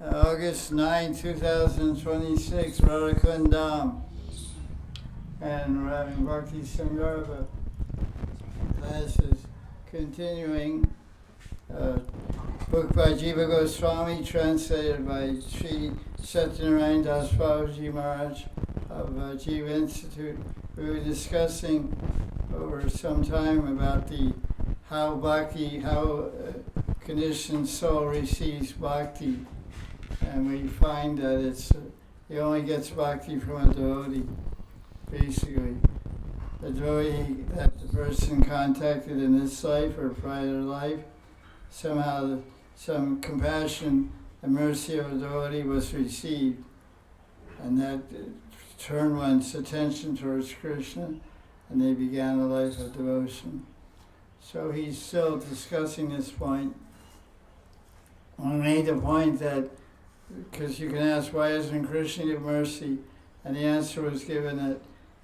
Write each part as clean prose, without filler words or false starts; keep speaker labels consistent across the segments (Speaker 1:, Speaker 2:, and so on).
Speaker 1: August 9, 2026, Radhakundam. And we're having Bhakti Sandarbha classes continuing. Book by Jiva Goswami, translated by Sri Satyanarayan Das Babaji Maharaj of Jiva Institute. We were discussing over some time about how conditioned soul receives bhakti, and we find that he only gets bhakti from a devotee, basically. The devotee that the person contacted in this life or prior life, somehow some compassion and mercy of a devotee was received, and that turned one's attention towards Krishna, and they began a life of devotion. So he's still discussing this point. I made the point that, because you can ask, why doesn't Krishna give mercy? And the answer was given that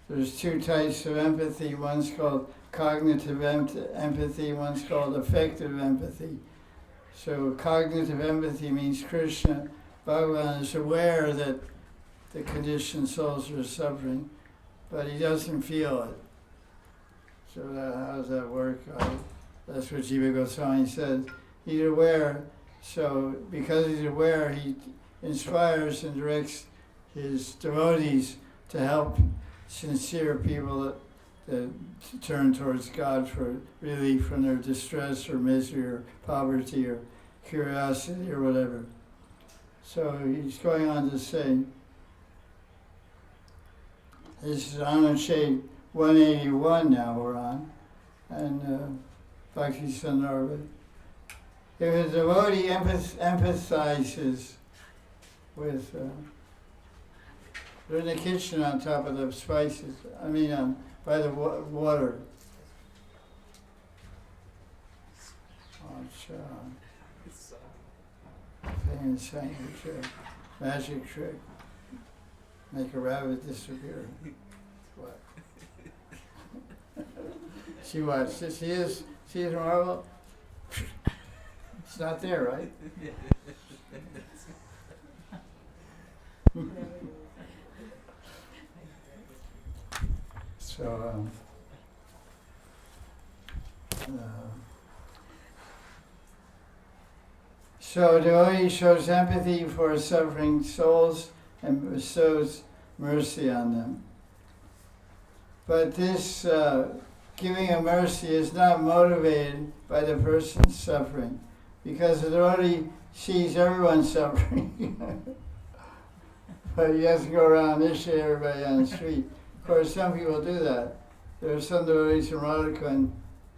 Speaker 1: there's two types of empathy. One's called cognitive empathy, one's called affective empathy. So cognitive empathy means Krishna, Bhagavan, is aware that the conditioned souls are suffering, but he doesn't feel it. So how does that work? That's what Jiva Goswami says. He's aware, so because he's aware, he inspires and directs his devotees to help sincere people that turn towards God for relief from their distress or misery or poverty or curiosity or whatever. So he's going on to say, this is on shade 181 now we're on, and Bhakti Sandarbha. If a devotee empathizes with, they're in the kitchen on top of the spices, by the water. Famous magic trick. Make a rabbit disappear. What? See what? See is marble? It's not there, right? So devotee shows empathy for suffering souls and bestows mercy on them. But this giving of mercy is not motivated by the person's suffering, because the devotee sees everyone suffering. But he doesn't go around initiating everybody on the street. Of course, some people do that. There are some devotees from Radhakund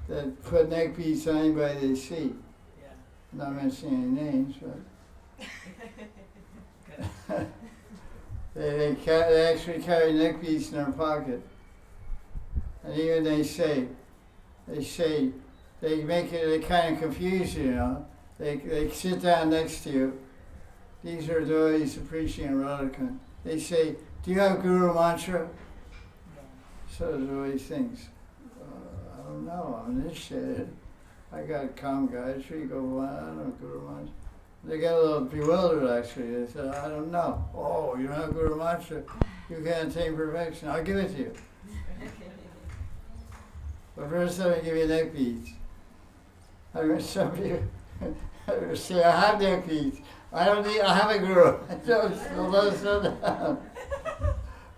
Speaker 1: that put neck beads on anybody they see. Yeah. I'm not mentioning any names, but they actually carry neck beads in their pocket. And even they make it, they kind of confuse you, They sit down next to you. These are devotees preaching in Radhakund. They say, do you have Guru Mantra? So the devotee thinks, I don't know, I'm initiated. I got Kam Gayatri, Gopal, I don't know Guru Mantra. They get a little bewildered actually. They said, I don't know. Oh, you don't have Guru Mantra? You can't attain perfection. I'll give it to you. But first let me give you neck beads. I heard somebody say, I have neck beads. I have a guru. So slow down.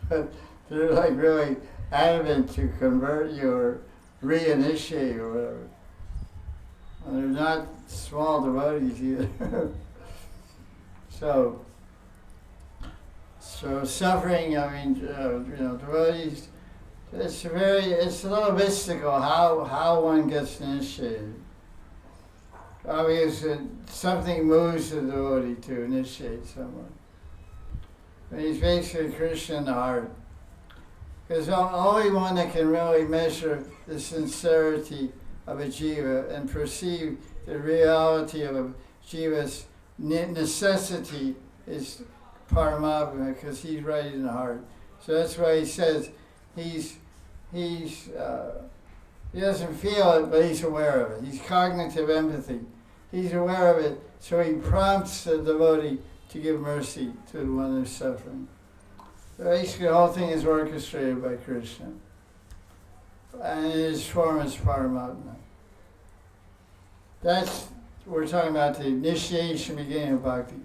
Speaker 1: But they're like really adamant to convert you or reinitiate you or whatever. And they're not small devotees either. So suffering, devotees, it's a little mystical how one gets initiated. Obviously, something moves the devotee to initiate someone. But he's basically Krishna in the heart. Because the only one that can really measure the sincerity of a jiva and perceive the reality of a jiva's necessity is Paramatma, because he's right in the heart. So that's why he says he doesn't feel it, but he's aware of it. He's cognitive empathy. He's aware of it, so he prompts the devotee to give mercy to the one who's suffering. So basically, the whole thing is orchestrated by Krishna. And in his form is Paramatma. We're talking about the initiation, beginning of bhakti.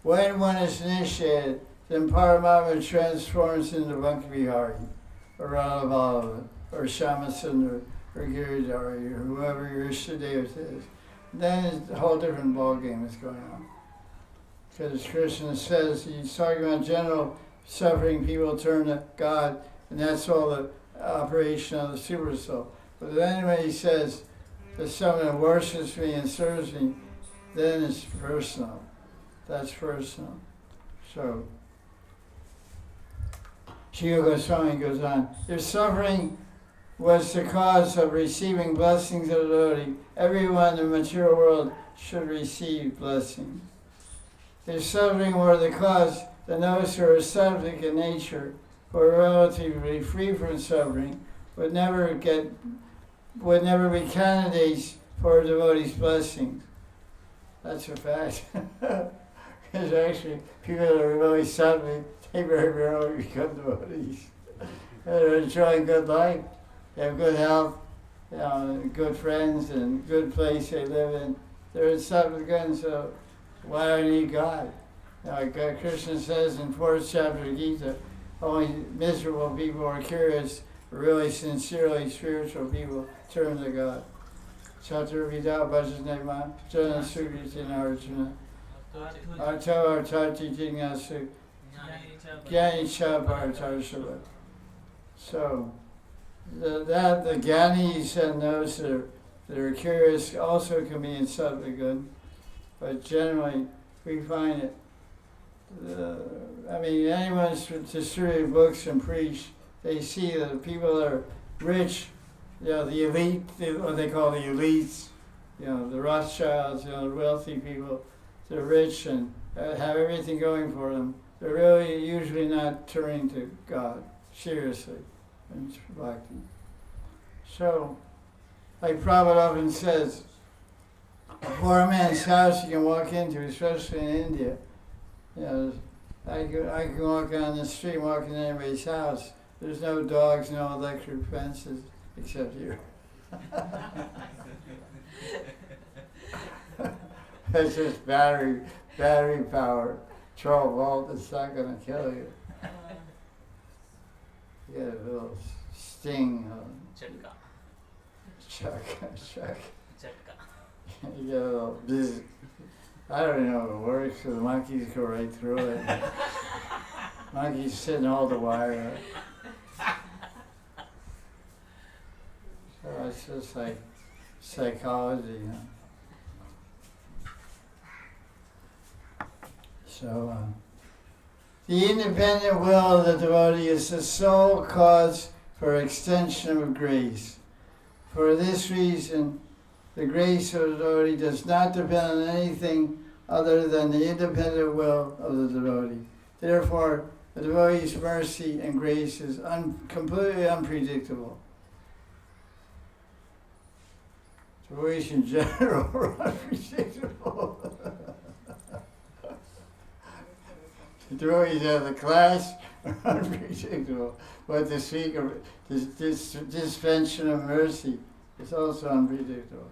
Speaker 1: When one is initiated, then Paramatma transforms into Bhakti-Vihari, or Radha or Shyamasundar, or Giridhari, or whoever your Ishtadevata is. Then it's a whole different ballgame is going on. Because Krishna says, he's talking about general suffering, people turn to God, and that's all the operation of the super soul. But then when he says that someone worships me and serves me, then it's personal. That's personal. So, Jiva Goswami goes on, if suffering was the cause of receiving blessings of the devotee, everyone in the material world should receive blessings. If suffering were the cause, then those who are sattvic in nature, who are relatively free from suffering, would never be candidates for a devotee's blessings. That's a fact. Because actually, people that are really sattvic, they very rarely become devotees. They're enjoying good life, they have good health, good friends, and good place they live in. They're in sattvic good, so why do I need God? Krishna says in 4th chapter of Gita, only miserable people are curious, really sincerely spiritual people turn to God. Chatur Vida Bhajanema Jana Sugritin Arjuna Arto Artati Jignasu Gyani Chapartarshava. So the Gyanis and those that are curious also can be in sattvic good, but generally we find it. Anyone to distribute books and preach, they see that the people that are rich, the elite, what they call the elites, the Rothschilds, the wealthy people, they're rich and have everything going for them. They're really usually not turning to God seriously in bhakti. So, like Prabhupada often says, a poor man's house you can walk into, especially in India. I can walk on the street, walk in anybody's house. There's no dogs, no electric fences, except here. It's just battery power. 12 volt, it's not going to kill you. You get a little sting. Chuck. You get a little bzz. I don't even know if it works, because the monkeys go right through it. Monkeys sitting all the wire up. So it's just like psychology, So, the independent will of the devotee is the sole cause for extension of grace. For this reason, the grace of the devotee does not depend on anything other than the independent will of the devotee. Therefore, the devotee's mercy and grace is completely unpredictable. Devotees in general are unpredictable. The devotees of the class are unpredictable. But to speak of this dispension of mercy is also unpredictable.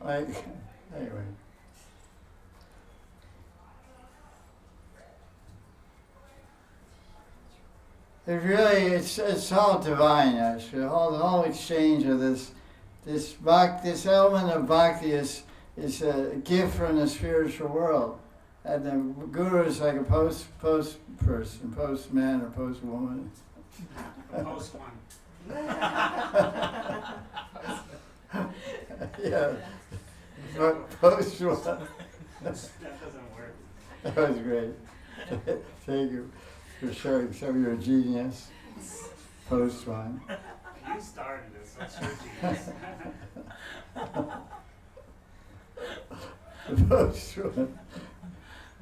Speaker 1: Anyway. It's all divine, actually. The whole exchange of this element of bhakti is a gift from the spiritual world. And the guru is like a post person, postman or postwoman.
Speaker 2: Post one.
Speaker 1: Yeah. Post one.
Speaker 2: That doesn't work.
Speaker 1: That was great. Thank you for showing some of your genius. Post one.
Speaker 2: You started this, that's your genius.
Speaker 1: The post one.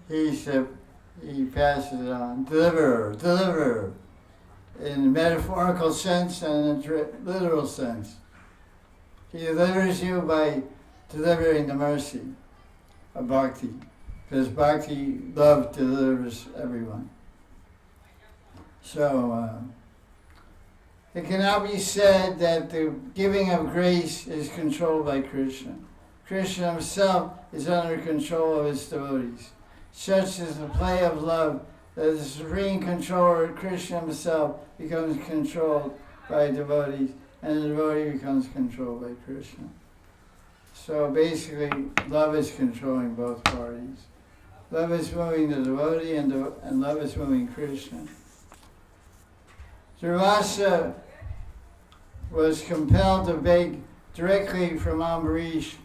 Speaker 1: He passes it on. Deliver. In a metaphorical sense and in a literal sense. He delivers you by delivering the mercy. of bhakti, because bhakti, love delivers everyone. So it cannot be said that the giving of grace is controlled by Krishna. Krishna himself is under control of his devotees. Such is the play of love that the supreme controller, Krishna himself, becomes controlled by devotees, and the devotee becomes controlled by Krishna. So basically, love is controlling both parties. Love is moving the devotee, and love is moving Krishna. Durvasa was compelled to beg directly from Ambarish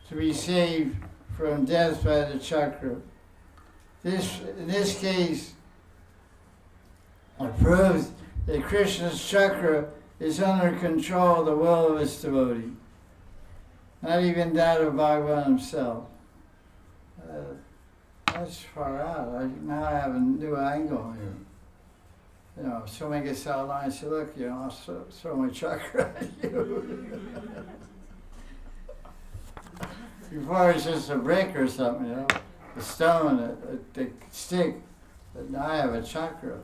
Speaker 1: to be saved from death by the chakra. In this case, it proves that Krishna's chakra is under control of the will of his devotee, not even that of Bhagavan himself. That's far out. Now I have a new angle here. You know, if somebody gets out of line and says, look, I'll throw my chakra at you. Before it's just a brick or something, a stone, a stick. But now I have a chakra.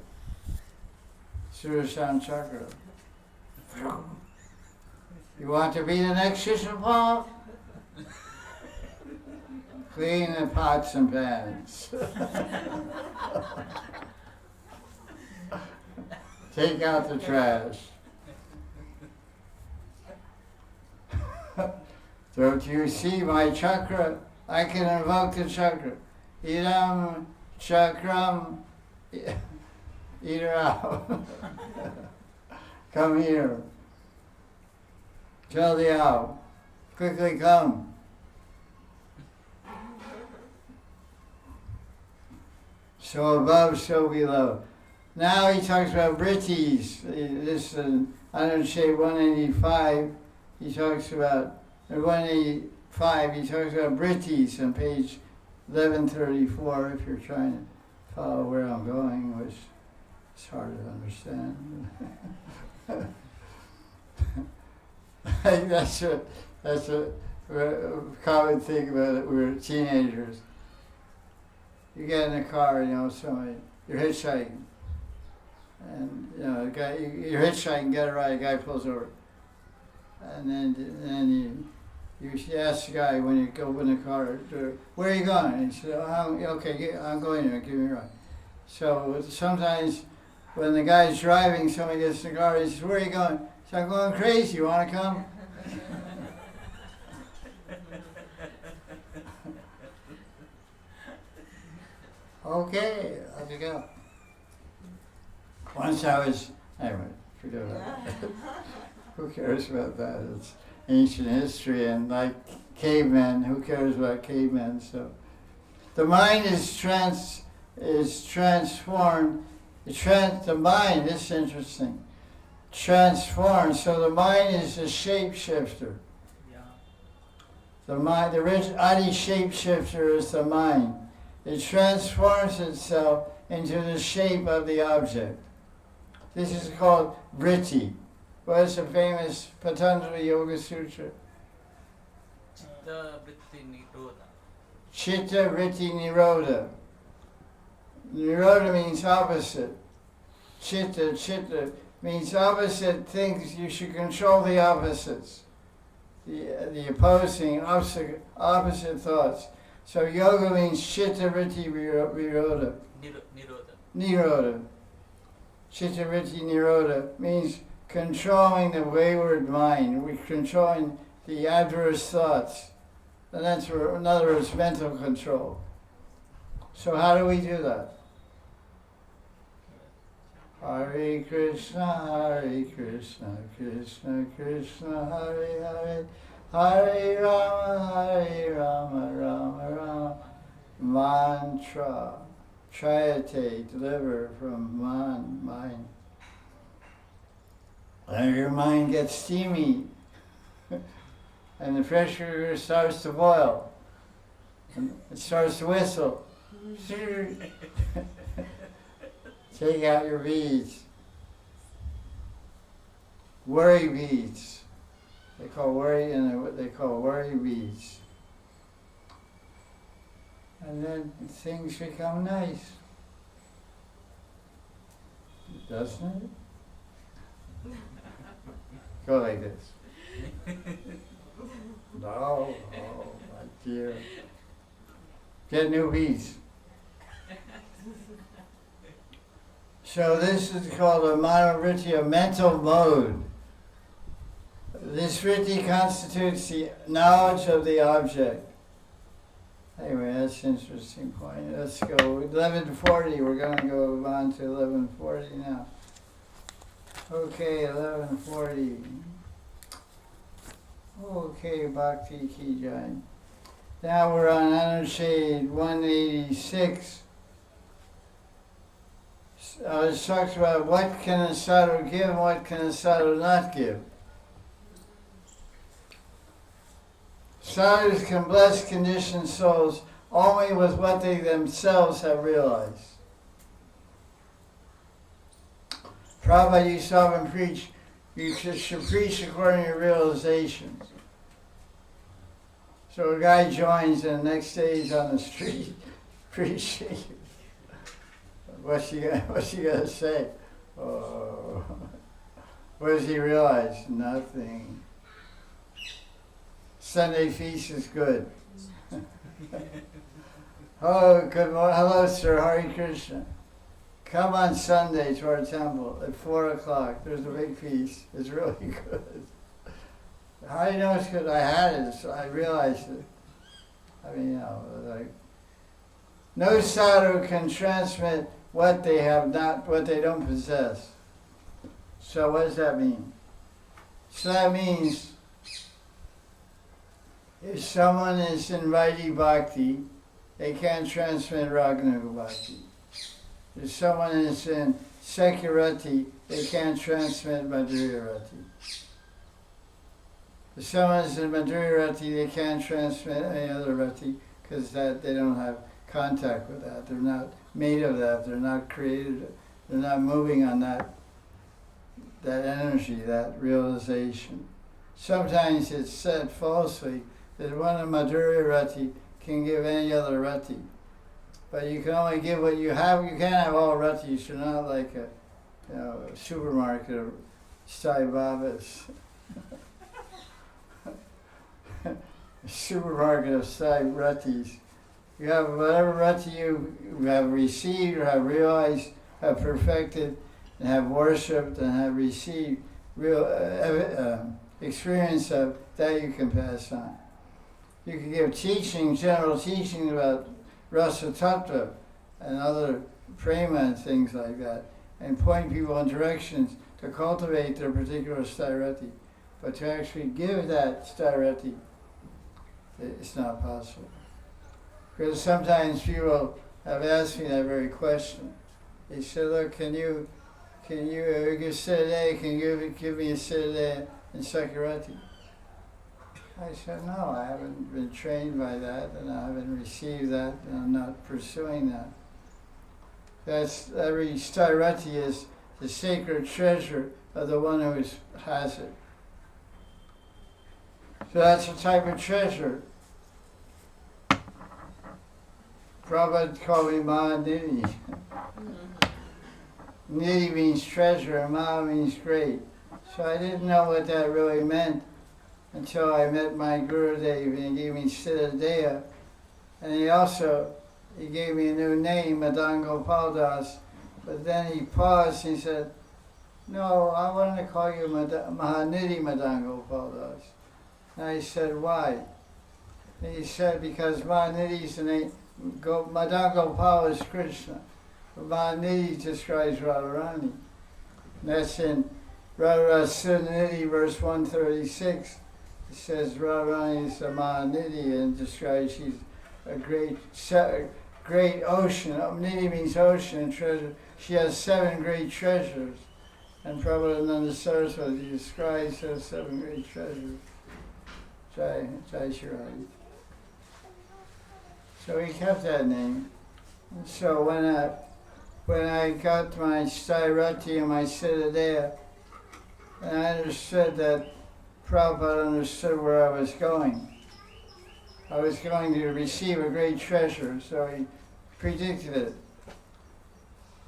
Speaker 1: Sudarshan chakra. You want to be the next Shishapal? Clean the pots and pans. Take out the trash. So do you see my chakra? I can invoke the chakra. Idam chakram idam. Come here. Tell the owl. Quickly come. So above, so below. Now he talks about vrittis. This Anand 185. He talks about 185. He talks about vrittis on page 1134. If you're trying to follow where I'm going, which is hard to understand. That's a common thing about it. We're teenagers. You get in a car, somebody, you're hitchhiking. And, the guy, you're hitchhiking, get a ride, a guy pulls over. And then you ask the guy when you go in the car, where are you going? And he said, okay, I'm going there, give me a ride. So sometimes when the guy's driving, somebody gets in the car, he says, where are you going? He says, I'm going crazy, you want to come? Okay, off you go. Once anyway, forget about that. Who cares about that? It's ancient history, and like cavemen, who cares about cavemen? So the mind is transformed. The mind, this is interesting, transformed. So the mind is a shapeshifter. Yeah. The mind, the Adi shapeshifter is the mind. It transforms itself into the shape of the object. This is called vritti. What is the famous Patanjali Yoga Sutra?
Speaker 3: Chitta vritti nirodha.
Speaker 1: Chitta vritti nirodha. Nirodha means opposite. Chitta means opposite things. You should control the opposites. The opposing, opposite thoughts. So yoga means chitta vritti nirodha. Nirodha. Chitta vritti nirodha means controlling the wayward mind. We're controlling the adverse thoughts. And that's, in other words, mental control. So how do we do that? Hare Krishna, Krishna Krishna, Hare Hare, Hare Rama, Rama Rama. Mantra. Triate, deliver from mind. And your mind gets steamy, and the pressure starts to boil, and it starts to whistle. Take out your beads. Worry beads. They call worry beads. And then things become nice. Doesn't it? Go like this. No, oh my dear. Get new beats. So this is called a monovritti, a mental mode. This vritti constitutes the knowledge of the object. Anyway, that's an interesting point. Let's go 11:40. We're going to go on to 11:40 now. Okay, 11:40. Okay, Bhakti Ki Jai. Now we're on Annushade 186. It talks about what can a sadhu give and what can a sadhu not give. Sadhus can bless conditioned souls only with what they themselves have realized. Prabhupada used to often preach, you should preach according to your realizations. So a guy joins and the next day he's on the street preaching. What's he gonna say? Oh. What does he realize? Nothing. Sunday feast is good. Oh, good morning. Hello, sir. Hare Krishna. Come on Sunday to our temple at 4 o'clock. There's a big feast. It's really good. How do you know it's good? I had it, so I realized it. I mean, like, no sadhu can transmit what they have not, what they don't possess. So what does that mean? So that means if someone is in Vaidhi Bhakti, they can't transmit Raganuga Bhakti. If someone is in Sekhya-rati, they can't transmit Madhurya-rati. If someone is in Madhurya-rati, they can't transmit any other rati because that they don't have contact with that. They're not made of that. They're not created. They're not moving on that energy, that realization. Sometimes it's said falsely that one of Madhurya Rati can give any other Rati. But you can only give what you have. You can't have all Ratis. You're not like a supermarket of Sai Babas. Supermarket of Sai Ratis. You have whatever Rati you have received or have realized, have perfected, and have worshipped and have received real experience of, that you can pass on. You can give teaching, general teaching about Rasa Tattva and other prema and things like that, and point people in directions to cultivate their particular sthirati. But to actually give that sthirati, it's not possible. Because sometimes people have asked me that very question. They said, look, can you give Siddhaya, can you give me a Siddhaya in Sekhya-rati? I said, no, I haven't been trained by that, and I haven't received that, and I'm not pursuing that. Every sthirati is the sacred treasure of the one who has it. So that's a type of treasure. Prabhupada called me Mahanidhi. Nidhi means treasure, and Maha means great. So I didn't know what that really meant until I met my Gurudev, and he gave me Siddhadeya. And he gave me a new name, Madan Gopal Das. But then he paused and he said, no, I wanted to call you Mahanidhi Madan Gopal Das. And I said, why? And he said, because Mahanidhi is the name, Madan Gopal is Krishna. But Mahanidhi describes Radharani. And that's in Radharani Siddhanidhi, verse 136. It says Radharani is a Mahanidhi and describes she's a great ocean. Nidhi means ocean and treasure. She has 7 great treasures. And Prabhupada Saraswati describes those 7 great treasures. Jai Shirai. So he kept that name. And so when I got my sthirati and my Siddhadeya, and I understood that Prabhupada understood where I was going. I was going to receive a great treasure, so he predicted it.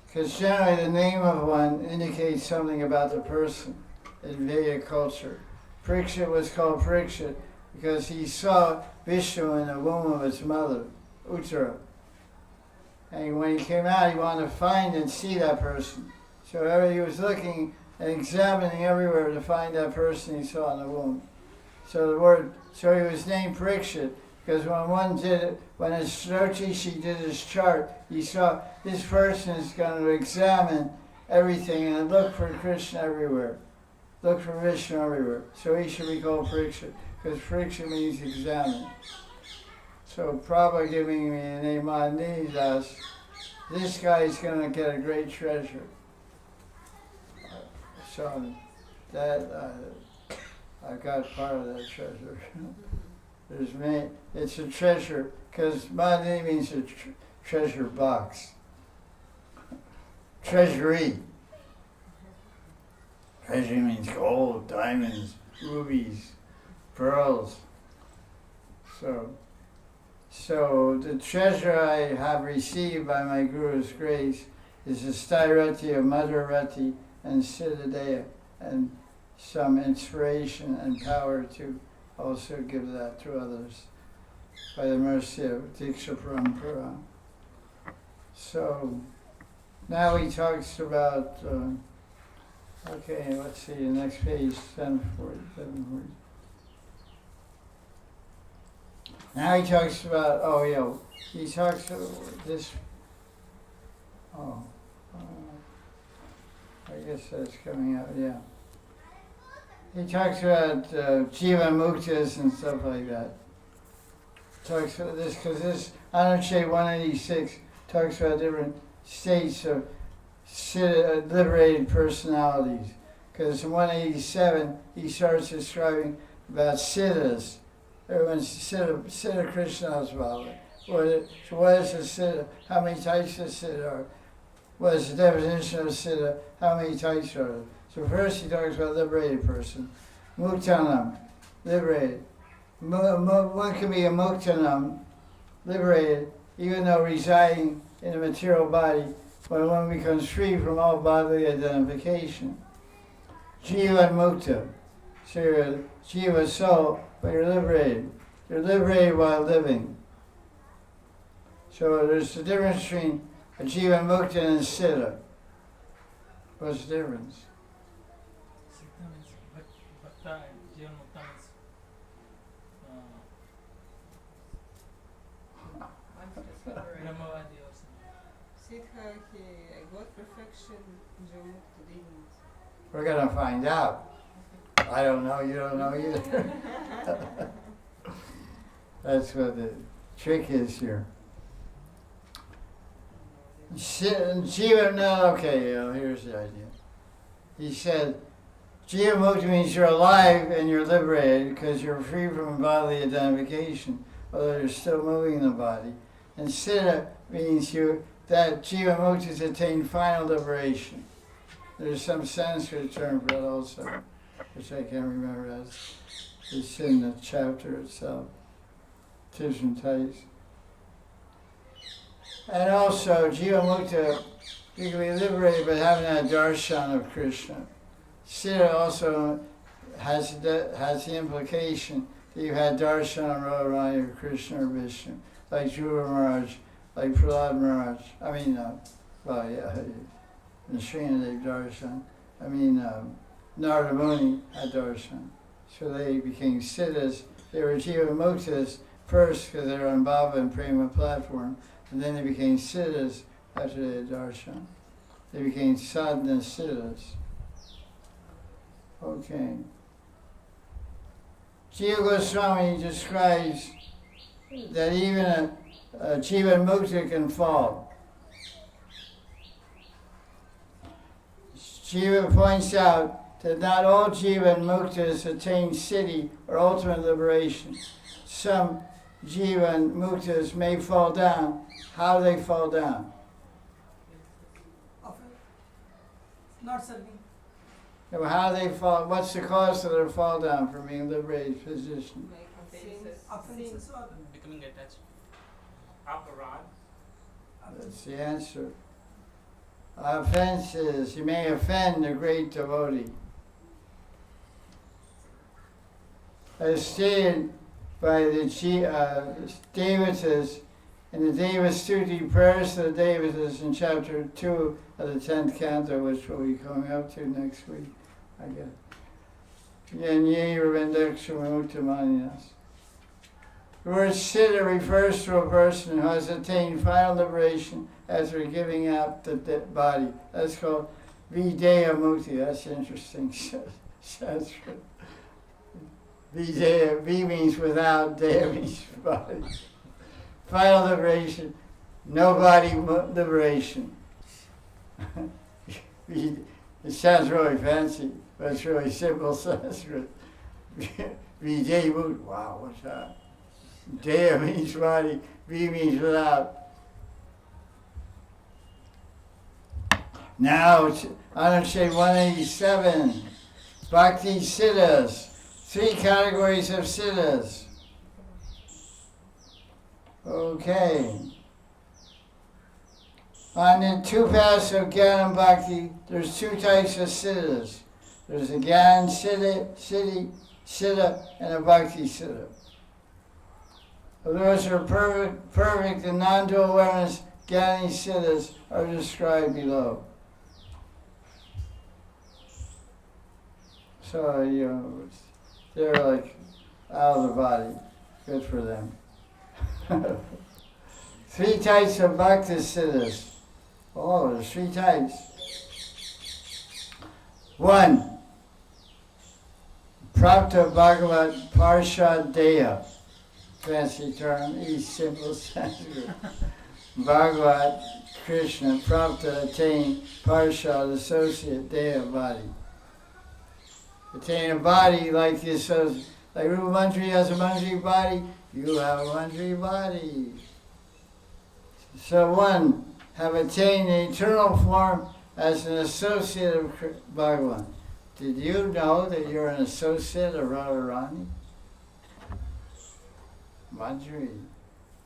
Speaker 1: Because generally the name of one indicates something about the person in Vedic culture. Parikshit was called Parikshit because he saw Vishnu in the womb of his mother, Uttara. And when he came out, he wanted to find and see that person. So he was looking and examining everywhere to find that person he saw in the womb. So he was named Parikshit because when his Jyotishi did his chart, he saw this person is going to examine everything and look for Krishna everywhere, look for Vishnu everywhere. So he should be called Parikshit because Parikshit means examine. So Prabhupada giving me the name Mahanidhi, this guy is going to get a great treasure. So that I got part of that treasure. It's a treasure because Madan means a treasure box. Treasury. Treasury means gold, diamonds, rubies, pearls. So the treasure I have received by my Guru's grace is the Stairati of Madhurati and Siddhadeya, and some inspiration and power to also give that to others by the mercy of Diksha Parampara. So now he talks about, let's see, the next page, 740. Now he talks about, he talks about this, I guess that's coming out, yeah. He talks about Jiva Muktas and stuff like that. Talks about this, because this, Anuच्छeda 186 talks about different states of liberated personalities. Because in 187, he starts describing about siddhas. Everyone's siddha Krishna's Bhava. So what is a siddha? How many types of siddha are? What is the definition of siddha? How many types are there? So first he talks about liberated person. Muktanam, liberated. One can be a muktanam, liberated, even though residing in a material body, when one becomes free from all bodily identification. Jiva mukta. So you're a jiva soul, but you're liberated. You're liberated while living. So there's a difference between a jiva mukta and a siddha. What's the difference?
Speaker 3: Siddha means bhakta and jivan mukta means Brahmavadi or something.
Speaker 4: Siddha, he got perfection, Jivamukta didn't.
Speaker 1: We're going to find out. I don't know, you don't know either. That's what the trick is here. Jiva, here's the idea. He said, Jiva Mukta means you're alive and you're liberated because you're free from bodily identification, although you're still moving in the body. And Siddha means that Jiva Mukta has attained final liberation. There's some Sanskrit term for that also, which I can't remember. It's in the chapter itself. Different types. And also, Jiva Mukta, you can be liberated but having that darshan of Krishna. Siddha also has the implication that you had darshan of Radharani or Krishna or Vishnu, like Dhruva Maharaj, like Prahlad Maharaj. And Srinadev darshan. Narada Muni had darshan. So they became siddhas. They were Jiva Muktas first because they were on Bhava and Prema platform. And then they became siddhas after they had darshan. They became sadhana siddhas. Okay. Jiva Goswami describes that even a Jiva Mukta can fall. Jiva points out that not all Jiva Muktas attain siddhi or ultimate liberation. Some Jiva Muktas may fall down. How do they fall down?
Speaker 3: Not serving.
Speaker 1: How do they fall? What's the cause of their fall down from being liberated position?
Speaker 4: Making sins.
Speaker 3: Offenses or
Speaker 5: becoming attached.
Speaker 2: Aparad.
Speaker 1: That's the answer. Offense is, you may offend a great devotee. As stated by the Devatas in the Devastuti prayers to the Devatas in chapter 2 of the 10th canto, which we'll be coming up to next week, I guess. Yanye Ravindakshamamutamaninas. The word siddha refers to a person who has attained final liberation after giving up the body. That's called videya mukti. That's interesting. Sanskrit. Videya, V means without, deya means body. Final liberation, no body liberation. It sounds really fancy, but it's really simple Sanskrit. Videya mukti. Wow, what's that? Deya means body, V means without. Now, Anushay 187, Bhakti Siddhas, 3 categories of Siddhas. Okay. On the 2 paths of Gyan and Bhakti, there's 2 types of Siddhas. There's a Gyan Siddha and a Bhakti Siddha. Those who are perfect in non-dual awareness, Gyani Siddhas, are described below. So, they're like out of the body. Good for them. 3 types of Bhakti Siddhas. Oh, there's 3 types. 1. Prapta Bhagavat Parshad Deya. Fancy term, East simple Sanskrit. Bhagavat, Krishna, Prapta, attain, Parshad, associate, Deya, body. Attain a body like the associate. Like Rupa Mantri has a Mantri body, you have a Mantri body. So 1, have attained the eternal form as an associate of Bhagavan. Did you know that you're an associate of Radharani? Mantri,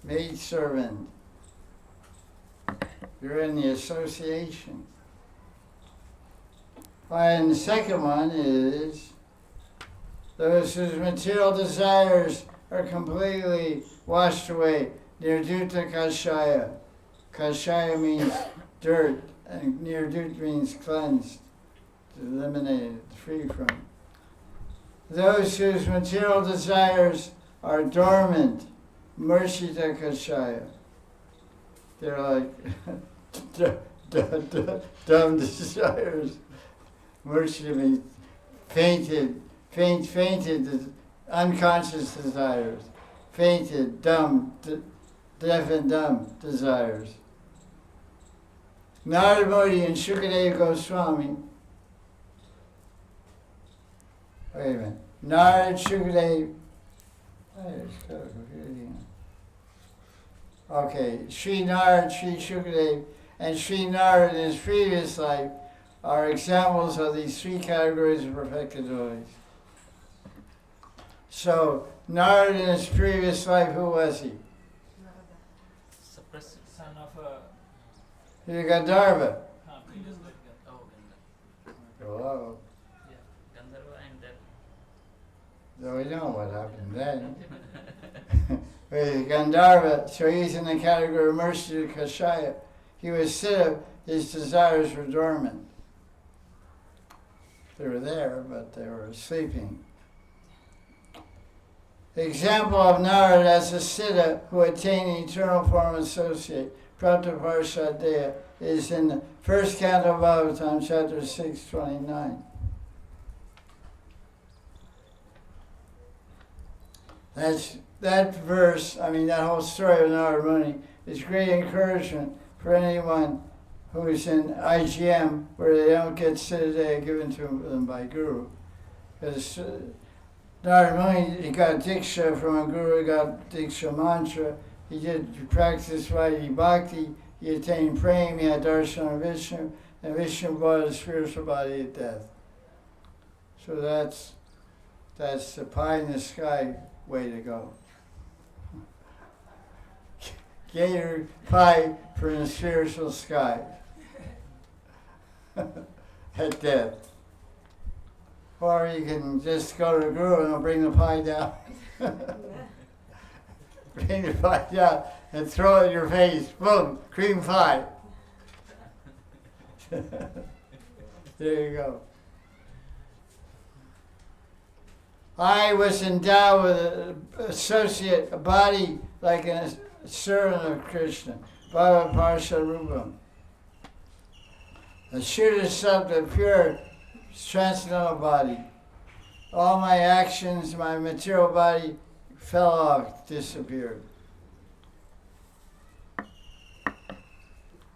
Speaker 1: maid servant. You're in the association. And the second one is those whose material desires are completely washed away. Nirduta Kashaya. Kashaya means dirt, and Nirdut means cleansed, eliminated, free from. Those whose material desires are dormant, Murshita Kashaya. They're like dumb desires. Murshita means fainted, unconscious desires. Fainted, dumb, deaf and dumb desires. Narada Muni and Shukadeva Goswami. Wait a minute. Narada, Shukadeva. It's kind of confusing. Okay, Sri Narada, Sri Shukadeva, and Sri Narada in his previous life are examples of these 3 categories of perfected devotees. So, Narada in his previous life, who was he?
Speaker 5: Suppressed.
Speaker 3: son of
Speaker 1: He was Gandharva.
Speaker 3: previous
Speaker 5: Oh,
Speaker 1: Oh,
Speaker 5: yeah. Gandharva and that.
Speaker 1: so we know what happened then. With Gandharva, so he's in the category of Murshita Kashaya. He was Siddha, his desires were dormant. They were there, but they were sleeping. The example of Narada as a Siddha who attained the eternal form associate, Prapta Parshadeya, is in the 1st canto of Bhagavatam, chapter 629. That verse, that whole story of Narada Muni is great encouragement for anyone who is in IGM where they don't get Siddha given to them by Guru. Because Narada Muni, he got Diksha from a Guru, he got Diksha mantra, he did practice Vaidhi Bhakti, he attained Prem, he had darshan of Vishnu, and Vishnu brought his spiritual body at death. So that's the pie in the sky way to go. gator pie from the spiritual sky at death. Or you can just go to the guru and he'll bring the pie down. Bring the pie down and throw it in your face. Boom, cream pie. There you go. I was endowed with an associate, a body like a servant of Krishna. Bhava Parsha Rupam. A Shuddha Sabda, pure transcendental body. All my actions, my material body fell off, disappeared.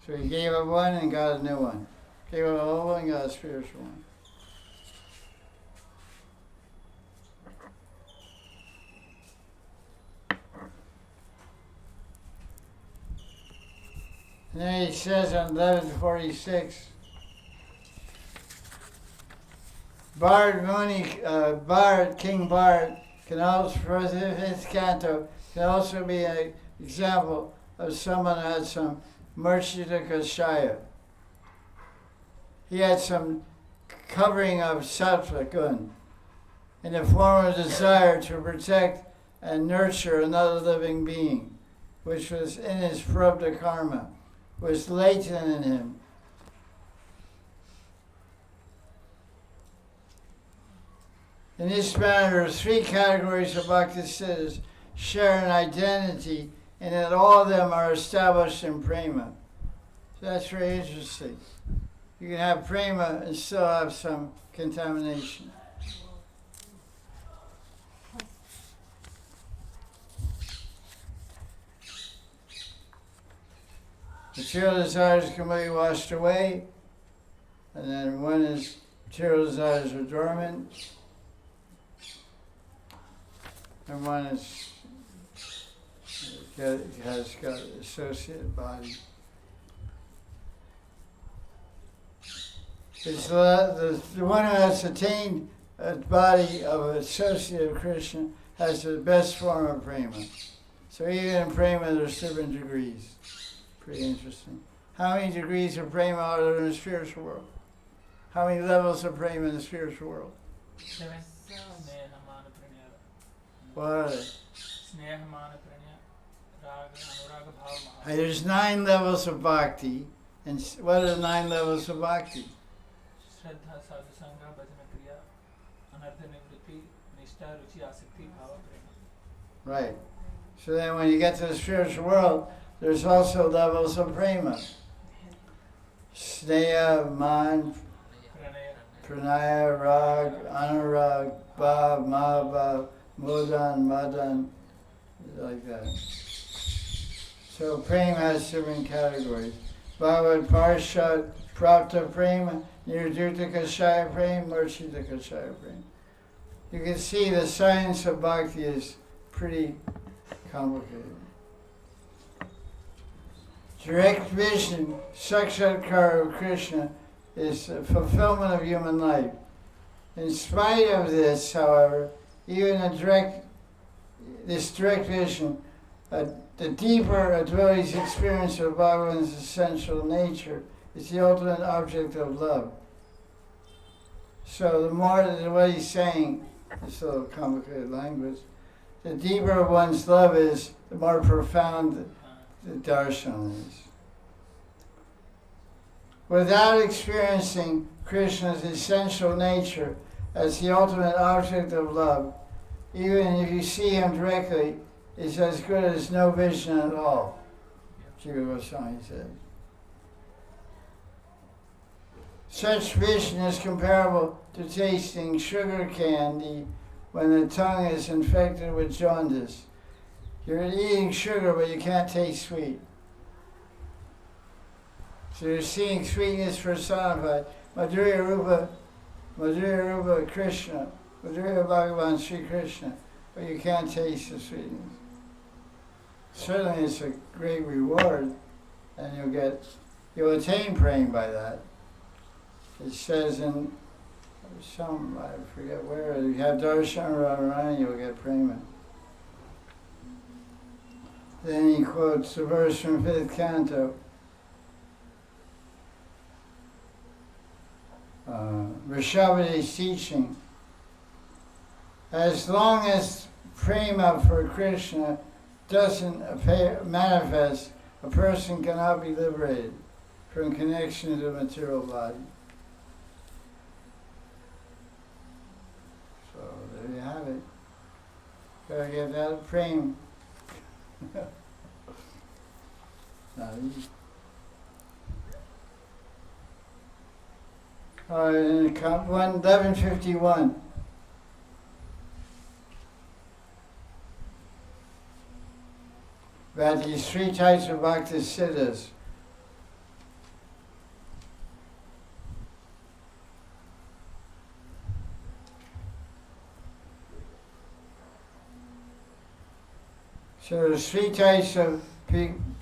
Speaker 1: So he gave up one and got a new one. Gave up a whole one and got a spiritual one. And then he says on 1146, King Bard can also, for his canto, can also be an example of someone who had some Murchita Kashaya. He had some covering of sattva gun in the form of desire to protect and nurture another living being, which was in his prarabdha karma, was latent in him. In this manner, three categories of bhaktisiddhas share an identity in that all of them are established in prema. So that's very interesting. You can have prema and still have some contamination. Material desires can completely washed away, and then one is material desires are dormant, and one is has got an associated body. It's the one who has attained a body of associate of Krishna has the best form of prema. So even in prema, there's different degrees. Pretty interesting. How many degrees of prema are there in the spiritual world? How many levels of prema in the spiritual world?
Speaker 3: 7. Snehamaana Pranya.
Speaker 1: What are they?
Speaker 3: Snehamaana Pranya. Raga, Anuraga, Bhava, Maha.
Speaker 1: There's 9 levels of bhakti. And what are the 9 levels of bhakti?
Speaker 3: Shraddha, Sadhu Sangha, Bhajana Kriya, Anartha Nivritti, Nishta, Ruchi, Asakti, Bhava, Prema.
Speaker 1: Right. So then when you get to the spiritual world, there's also levels of prema. Sneha, Man, Pranaya, Rag, Anurag, Bhav, Mahabhav, Madan, like that. So prema has different categories. Bhagavad Parshat, Prapta Prema, Nirduta Kashaya Prema, Murchita Kashaya Prema. You can see the science of bhakti is pretty complicated. Direct vision, Sakshatkara of Krishna, is the fulfillment of human life. In spite of this, however, even this direct vision, the deeper a devotee's experience of Bhagavan's essential nature is the ultimate object of love. So the more that what he's saying, it's a little complicated language, the deeper one's love is, the more profound the darshan is. Without experiencing Krishna's essential nature as the ultimate object of love, even if you see him directly, it's as good as no vision at all, Jiva Goswami said. Such vision is comparable to tasting sugar candy when the tongue is infected with jaundice. You're eating sugar, but you can't taste sweet. So you're seeing sweetness personified. Madhurya Rupa Krishna, Madhurya Bhagavan Sri Krishna, but you can't taste the sweetness. Certainly it's a great reward, and you'll attain praying by that. It says in some, I forget where, if you have darshan radharani, you'll get prema. Then he quotes the verse from 5th canto. Rishabhati's teaching. As long as prema for Krishna doesn't manifest, a person cannot be liberated from connection to the material body. So there you have it. Gotta get that prema. Not easy. All right, in 1151. About these 3 types of bhakti siddhas. So there's 3 types of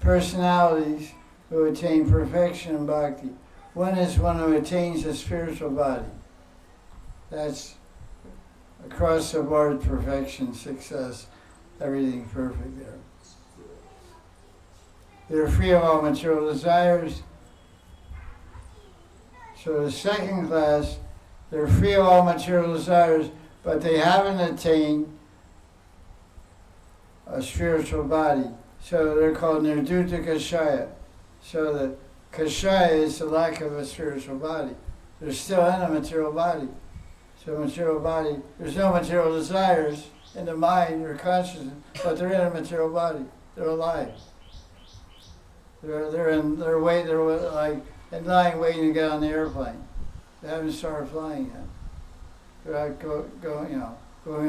Speaker 1: personalities who attain perfection in bhakti. One is one who attains a spiritual body. That's across the board perfection, success, everything perfect there. They're free of all material desires. So the second class, they're free of all material desires, but they haven't attained a spiritual body. So they're called nirduta kashaya. So the kashaya is the lack of a spiritual body. They're still in a material body. So material body, there's no material desires in the mind or consciousness, but they're in a material body. They're alive. They're like in line waiting to get on the airplane. They haven't started flying yet. They're out going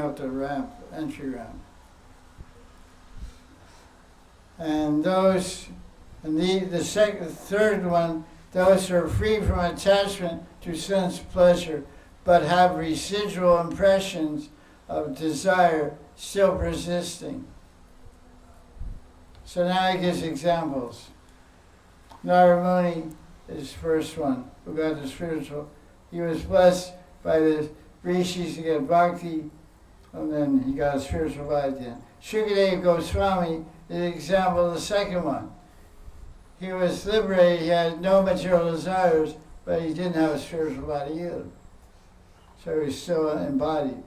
Speaker 1: up the ramp, entry ramp. And the third one, those who are free from attachment to sense pleasure, but have residual impressions of desire still persisting. So now he gives examples. Narada Muni is the first one who got the spiritual. He was blessed by the rishis to get bhakti, and then he got a spiritual body at the end. Jiva Goswami is an example of the second one. He was liberated, he had no material desires, but he didn't have a spiritual body either. So he's still embodied.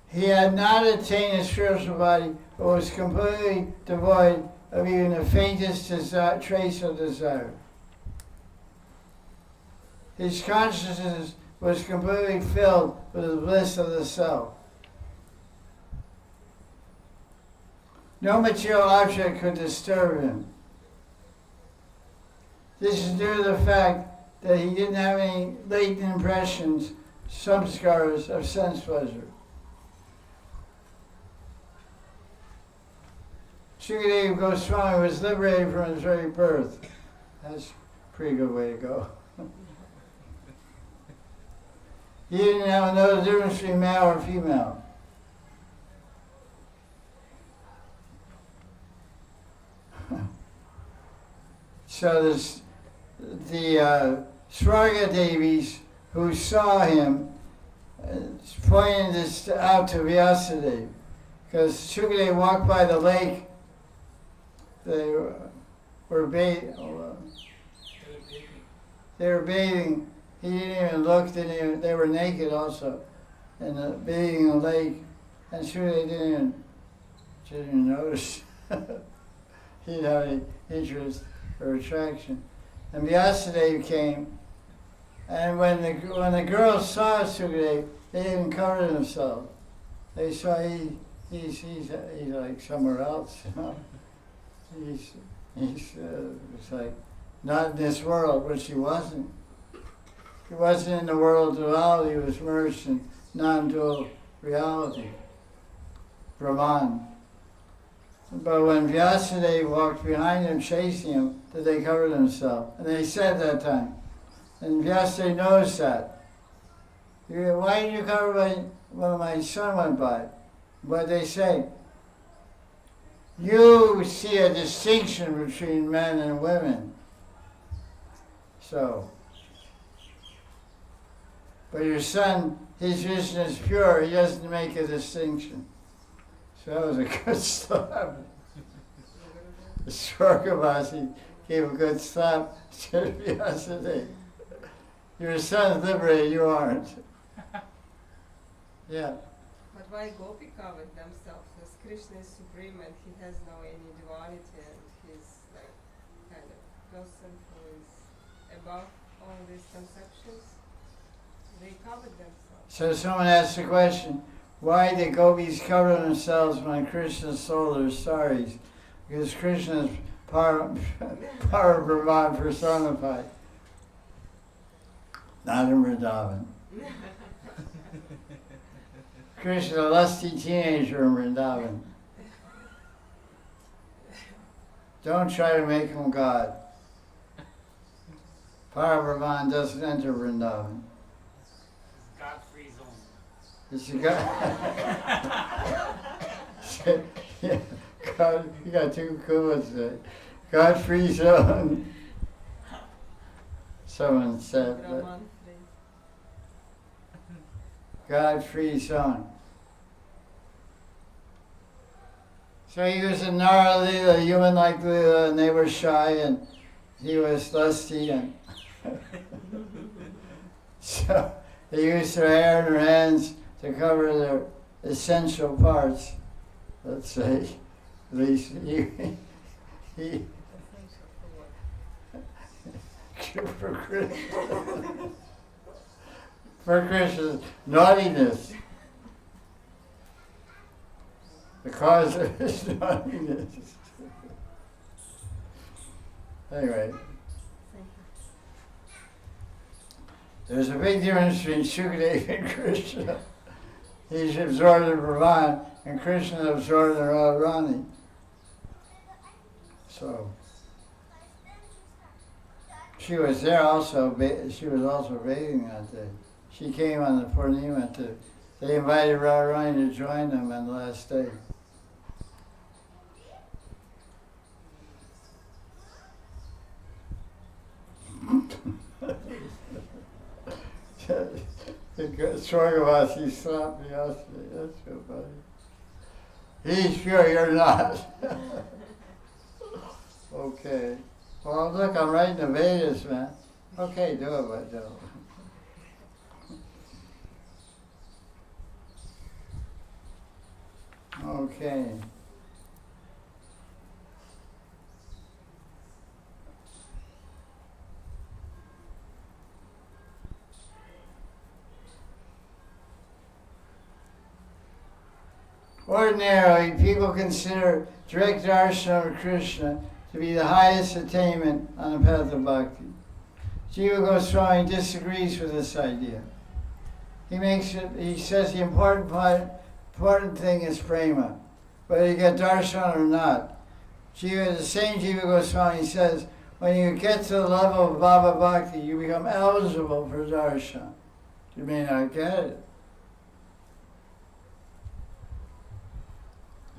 Speaker 1: He had not attained a spiritual body, but was completely devoid of even the faintest trace of desire. His consciousness was completely filled with the bliss of the self. No material object could disturb him. This is due to the fact that he didn't have any latent impressions, samskaras of sense pleasure. Jiva Goswami was liberated from his very birth. That's a pretty good way to go. He didn't know the difference between male or female. So the Swarga Devis who saw him pointed this out to Vyasadeva, because Shukadev walked by the lake. They were bathing. They were bathing. He didn't even look. They were naked also, and bathing in the lake. And Shukadev didn't even notice. He didn't have any interest or attraction. And Vyasadeva came, and when the girls saw Shukadev, they didn't cover themselves. They saw he's like somewhere else, you know. He's it's like not in this world, which he wasn't. He wasn't in the world of duality. He was merged in non-dual reality, Brahman. But when Vyasadeva walked behind him, chasing him, that they covered themselves. And they said that time. And Vyasadeva knows that. Why did you cover when my son went by? But they say, you see a distinction between men and women. So, but your son, his vision is pure. He doesn't make a distinction. So that was a good slap. The Swargavasi gave a good slap to Vyasati. Your son's liberated, you aren't. Yeah.
Speaker 4: But why Gopika with themselves? As Krishna is supreme and he has no any duality and he's like kind of person who is above all these conceptions. They covered themselves.
Speaker 1: So someone asked the question, why did gopis cover themselves when Krishna stole their saris? Because Krishna is Brahman personified. Not in Vrindavan. Krishna, a lusty teenager in Vrindavan. Don't try to make him God. Parabrahman doesn't enter Vrindavan.
Speaker 2: God-free zone.
Speaker 1: It's a God. Yeah, God, you got too cool with it. God-free zone. Someone said that.
Speaker 4: Brahman free.
Speaker 1: God-free zone. So he was in Nara Leela, human like Leela, and they were shy, and he was lusty, and so they used their hair and their hands to cover their essential parts. Let's say, at least he for Krishna. For Krishna's naughtiness. The cause of his naughtiness. Anyway. There's a big difference between Sukadeva and Krishna. He's absorbed in Brahman, and Krishna is absorbed in Radharani. So, she was there also, she was also bathing that day. She came on the Purnima they invited Radharani to join them on the last day. The Swargavasi slapped me yesterday. That's so funny. He's sure you're not. Okay. Well, look, I'm writing the Vedas, man. Okay, do it, but don't. Okay. Ordinarily, people consider direct darshan of Krishna to be the highest attainment on the path of bhakti. Jiva Goswami disagrees with this idea. He says the important thing is prema, whether you get darshan or not. The same Jiva Goswami says, when you get to the level of Baba Bhakti, you become eligible for darshan. You may not get it.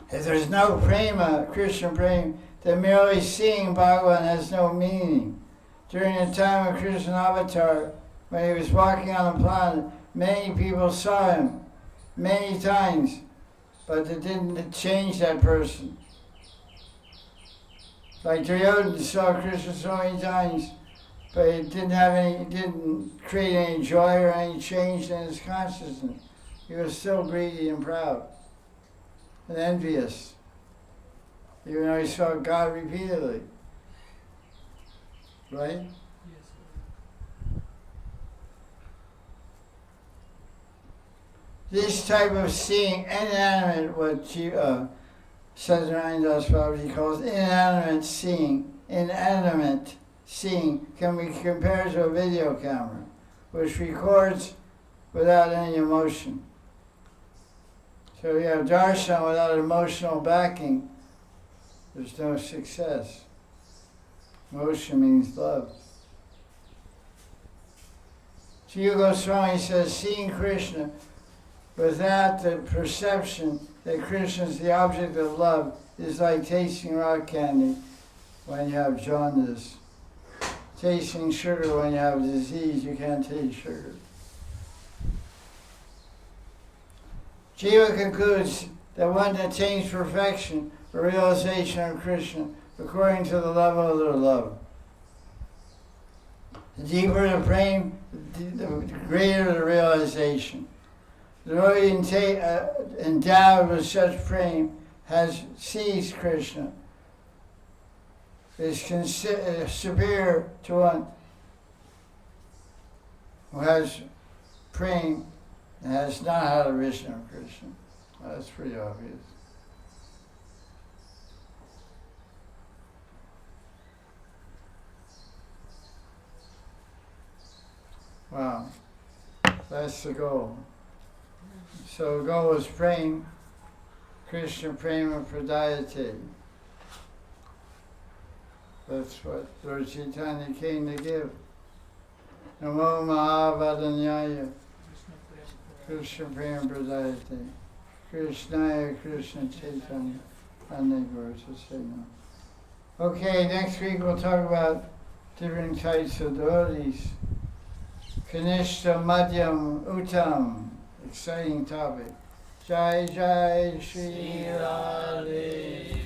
Speaker 1: If there's no prema, Krishna prema, then merely seeing Bhagavan has no meaning. During the time of Krishna Avatar, when he was walking on the planet, many people saw him, many times, but it didn't change that person. Like Duryodhana saw Krishna so many times, but it didn't create any joy or any change in his consciousness. He was still greedy and proud and envious, even though he saw God repeatedly. Right?
Speaker 3: Yes.
Speaker 1: This type of seeing inanimate, what Sanatana Das Babaji calls inanimate seeing can be compared to a video camera, which records without any emotion. So you have darshan without emotional backing, there's no success. Emotion means love. Jiva Goswami says, seeing Krishna without the perception that Krishna is the object of love is like tasting rock candy when you have jaundice. Tasting sugar when you have disease, you can't taste sugar. Jiva concludes that one that attains perfection, the realization of Krishna, according to the level of their love. The deeper the prema, the greater the realization. The devotee endowed with such prema sees Krishna, is superior to one who has prema and has not had a vision of Krishna. That's pretty obvious. Wow, that's the goal. So the goal is prema, Krishna prema pradayate. That's what Lord Caitanya came to give. Namo Mahavadanyaya, Krishna prema pradayate. Krishnaya Krishna Chaitanya, Anegurasasena. Okay, next week we'll talk about different types of devotees. Kanishta Madhyam Uttam. Exciting topic. Jai Jai Shri Radhe.